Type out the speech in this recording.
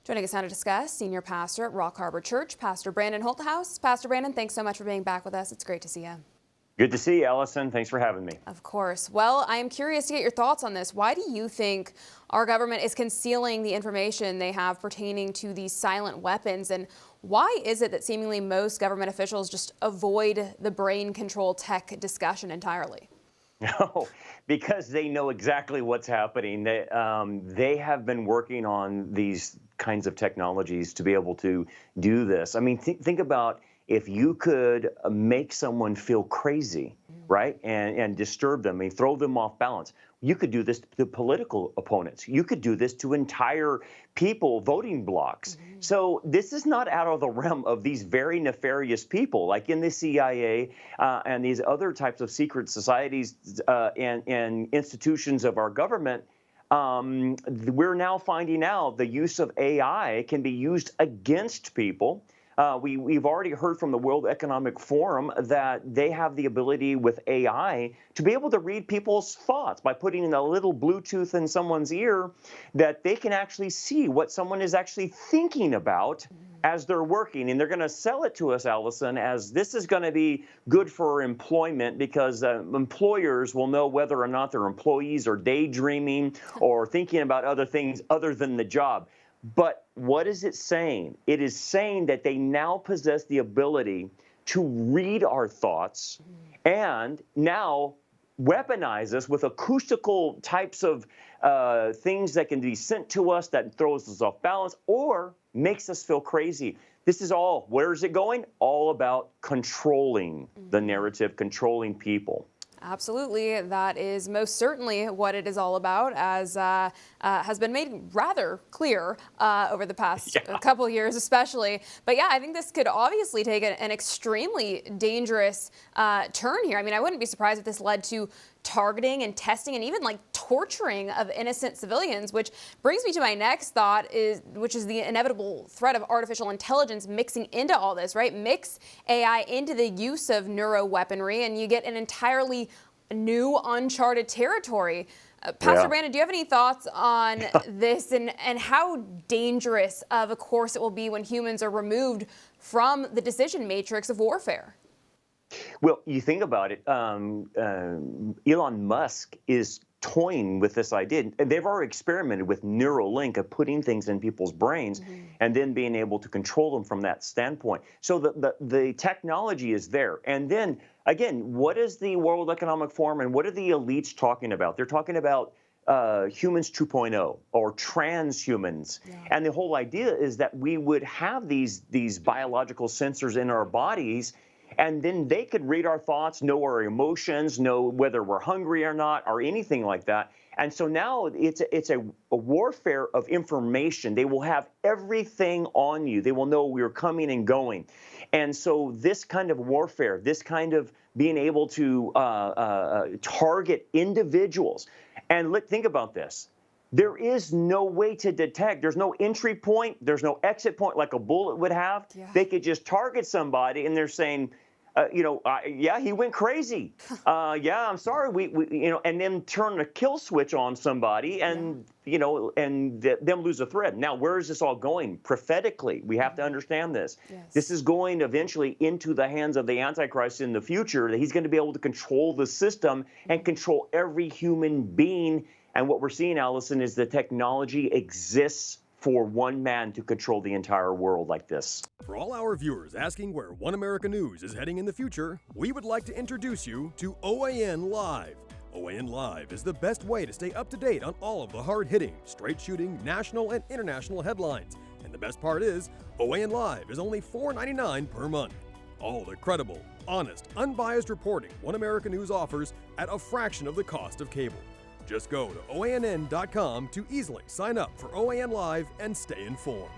Joining us now to discuss, Senior Pastor at Rock Harbor Church, Pastor Brandon Holthouse. Pastor Brandon, thanks so much for being back with us. It's great to see you. Good to see you, Allison. Thanks for having me. Of course. Well, I am curious to get your thoughts on this. Why do you think our government is concealing the information they have pertaining to these silent weapons? And why is it that seemingly most government officials just avoid the brain control tech discussion entirely? No, because they know exactly what's happening. They have been working on these kinds of technologies to be able to do this. I mean, think about if you could make someone feel crazy, right, and disturb them, and throw them off balance. You could do this to political opponents. You could do this to entire people, voting blocks. So this is not out of the realm of these very nefarious people, like in the CIA and these other types of secret societies and institutions of our government. We're now finding out the use of AI can be used against people. We've already heard from the World Economic Forum that they have the ability with AI to be able to read people's thoughts by putting in a little Bluetooth in someone's ear, that they can actually see what someone is actually thinking about as they're working. And they're going to sell it to us, Allison, as this is going to be good for employment, because employers will know whether or not their employees are daydreaming or thinking about other things other than the job. But what is it saying? It is saying that they now possess the ability to read our thoughts and now weaponize us with acoustical types of things that can be sent to us that throws us off balance or makes us feel crazy. This is all, where is it going? All about controlling the narrative, controlling people. Absolutely. That is most certainly what it is all about, as has been made rather clear over the past couple years especially. But yeah, I think this could obviously take an extremely dangerous turn here. I mean, I wouldn't be surprised if this led to targeting and testing and even like torturing of innocent civilians, which brings me to my next thought, which is the inevitable threat of artificial intelligence mixing into all this, right? Mix AI into the use of neuroweaponry and you get an entirely new uncharted territory. Pastor Brandon, do you have any thoughts on this and how dangerous of a course it will be when humans are removed from the decision matrix of warfare? Well, you think about it, Elon Musk is toying with this idea. They've already experimented with Neuralink of putting things in people's brains and then being able to control them from that standpoint. So the technology is there. And then, again, what is the World Economic Forum and what are the elites talking about? They're talking about humans 2.0 or transhumans. And the whole idea is that we would have these biological sensors in our bodies, and then they could read our thoughts, know our emotions, know whether we're hungry or not, or anything like that. And so now it's a warfare of information. They will have everything on you. They will know we're coming and going. And so this kind of warfare, this kind of being able to target individuals. And think about this. There is no way to detect. There's no entry point. There's no exit point like a bullet would have. They could just target somebody and they're saying, yeah, he went crazy. Yeah, I'm sorry. And then turn a kill switch on somebody and, them lose a thread. Now, where is this all going? Prophetically, we have to understand this. This is going eventually into the hands of the Antichrist in the future, that he's going to be able to control the system and control every human being. And what we're seeing, Allison, is the technology exists for one man to control the entire world like this. For all our viewers asking where One America News is heading in the future, we would like to introduce you to OAN Live. OAN Live is the best way to stay up to date on all of the hard-hitting, straight-shooting, national and international headlines. And the best part is, OAN Live is only $4.99 per month. All the credible, honest, unbiased reporting One America News offers at a fraction of the cost of cable. Just go to OANN.com to easily sign up for OAN Live and stay informed.